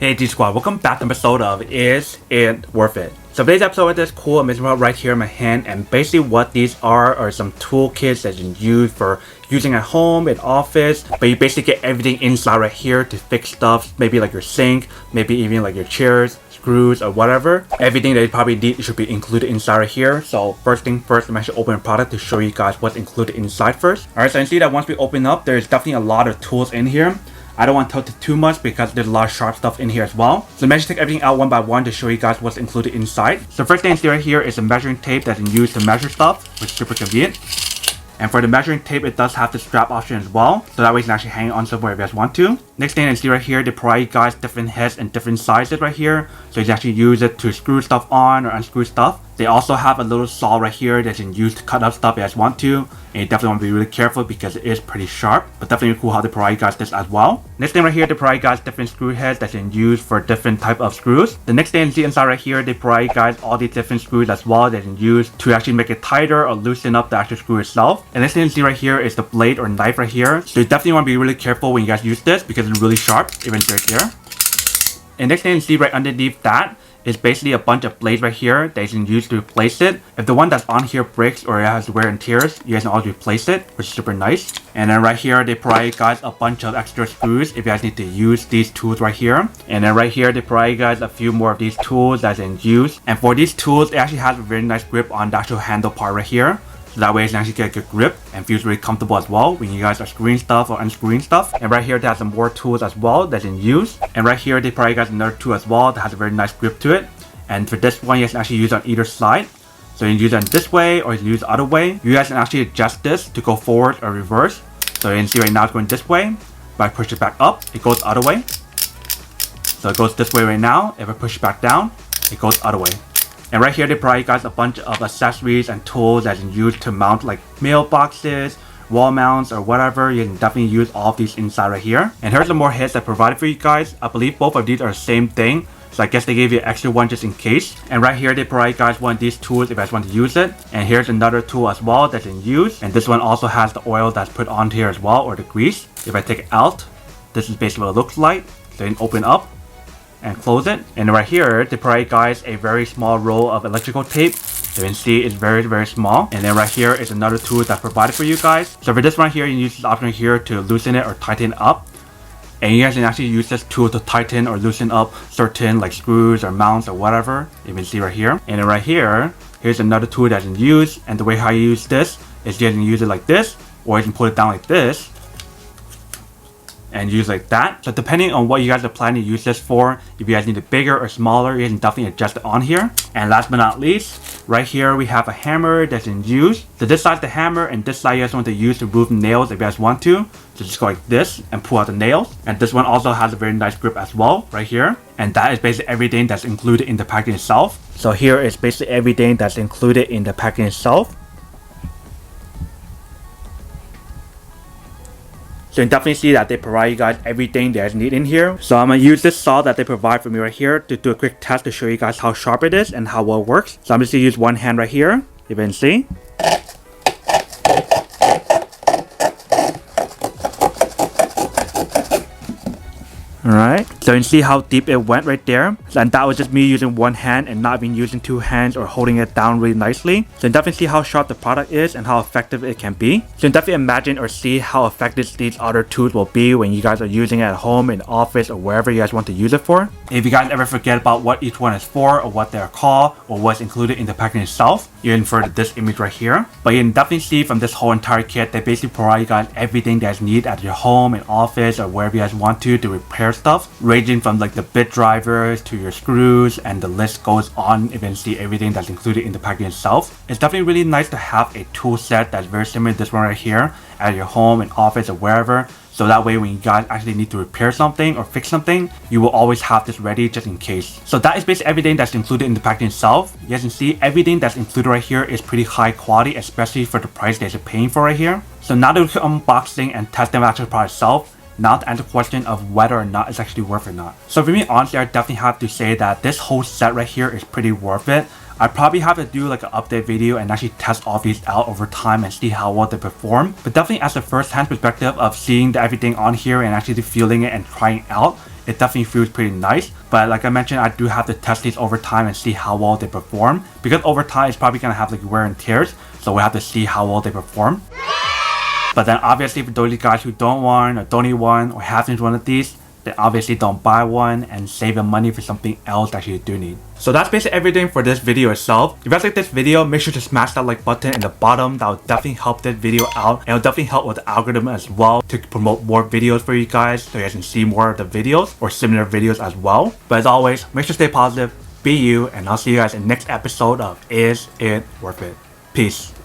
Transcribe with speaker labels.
Speaker 1: Hey G Squad, welcome back to an episode of Is It Worth It? So today's episode is this cool amazing product right here in my hand, and basically what these are some toolkits that you can use for using at home, in office, but you basically get everything inside right here to fix stuff, maybe like your sink, maybe even like your chairs, screws or whatever. Everything that you probably need should be included inside right here. So first thing first, I'm actually opening the product to show you guys what's included inside first. Alright, so you can see that once we open up, there's definitely a lot of tools in here. I don't want to tell you too much because there's a lot of sharp stuff in here as well. So I'm actually take everything out one by one to show you guys what's included inside. So first thing you see right here is a measuring tape that you can use to measure stuff, which is super convenient. And for the measuring tape, it does have the strap option as well, so that way you can actually hang it on somewhere if you guys want to. Next thing you see right here, they provide you guys different heads and different sizes right here, so you can actually use it to screw stuff on or unscrew stuff. They also have a little saw right here that you can use to cut up stuff if you guys want to, and you definitely want to be really careful because it is pretty sharp, but definitely cool how they provide you guys this as well. Next thing right here, they provide you guys different screw heads that you can use for different type of screws. The next thing you see inside right here, they provide you guys all these different screws as well that you can use to actually make it tighter or loosen up the actual screw itself. And next thing you see right here is the blade or knife right here, so you definitely want to be really careful when you guys use this because it's really sharp, even right here. And next thing you see right underneath that is basically a bunch of blades right here that you can use to replace it. If the one that's on here breaks or it has wear and tears, you guys can always replace it, which is super nice. And then right here, they provide you guys a bunch of extra screws if you guys need to use these tools right here. And then right here, they provide you guys a few more of these tools that you can use. And for these tools, it actually has a very nice grip on the actual handle part right here. So that way you can actually get a good grip and feels really comfortable as well when you guys are screwing stuff or unscrewing stuff. And right here they have some more tools as well that you can use. And right here they provide you guys another tool as well that has a very nice grip to it. And for this one, you guys can actually use it on either side. So you can use it this way or you can use it the other way. You guys can actually adjust this to go forward or reverse. So you can see right now it's going this way. If I push it back up, it goes the other way. So it goes this way right now. If I push it back down, it goes the other way. And right here they provide you guys a bunch of accessories and tools that you can use to mount like mailboxes, wall mounts or whatever. You can definitely use all of these inside right here. And here's some more heads that I provided for you guys. I believe both of these are the same thing, so I guess they gave you an extra one just in case. And right here they provide you guys one of these tools if you guys want to use it. And here's another tool as well that you can use. And this one also has the oil that's put on here as well, or the grease. If I take it out, this is basically what it looks like. So you can open up and close it. And right here they provide you guys a very small roll of electrical tape. So you can see it's very small. And then right here is another tool that's provided for you guys. So for this one here, you can use this option here to loosen it or tighten it up. And you guys can actually use this tool to tighten or loosen up certain like screws or mounts or whatever. You can see right here. And then right here, here's another tool that you can use. And the way how you use this is you can use it like this, or you can put it down like this and use like that. So depending on what you guys are planning to use this for, if you guys need it bigger or smaller, you can definitely adjust it on here. And last but not least, right here we have a hammer that you can use. So this side's the hammer, and this side you guys want to use to remove nails if you guys want to. So just go like this and pull out the nails. And this one also has a very nice grip as well right here. And that is basically everything that's included in the package itself. So here is basically everything that's included in the package itself. So you can definitely see that they provide you guys everything that you need in here. So I'm going to use this saw that they provide for me right here to do a quick test to show you guys how sharp it is and how well it works. So I'm just going to use one hand right here. You can see. Alright, so you can see how deep it went right there. And that was just me using one hand and not even using two hands or holding it down really nicely. So you can definitely see how sharp the product is and how effective it can be. So you can definitely imagine or see how effective these other tools will be when you guys are using it at home, in office, or wherever you guys want to use it for. If you guys ever forget about what each one is for or what they're called or what's included in the package itself, you can refer to this image right here. But you can definitely see from this whole entire kit, they basically provide you guys everything that you need at your home, in office, or wherever you guys want to repair stuff, ranging from like the bit drivers to your screws, and the list goes on. You can see everything that's included in the package itself. It's definitely really nice to have a tool set that's very similar to this one right here at your home, in office, or wherever. So that way when you guys actually need to repair something or fix something, you will always have this ready just in case. So that is basically everything that's included in the package itself. You guys can see everything that's included right here is pretty high quality, especially for the price that you're paying for right here. So now that we're unboxing and testing the actual product itself, now to answer the question of whether or not it's actually worth it or not. So for me, honestly, I definitely have to say that this whole set right here is pretty worth it. I probably have to do like an update video and actually test all these out over time and see how well they perform. But definitely as a first-hand perspective of seeing everything on here and actually feeling it and trying out, it definitely feels pretty nice. But like I mentioned, I do have to test these over time and see how well they perform, because over time it's probably gonna have like wear and tears, so we have to see how well they perform. But then obviously for those guys who don't want or don't need one or have one of these, then obviously don't buy one and save your money for something else that you do need. So that's basically everything for this video itself. If you guys like this video, make sure to smash that like button in the bottom. That will definitely help this video out, and it will definitely help with the algorithm as well to promote more videos for you guys, so you guys can see more of the videos or similar videos as well. But as always, make sure to stay positive, be you, and I'll see you guys in the next episode of Is It Worth It? Peace.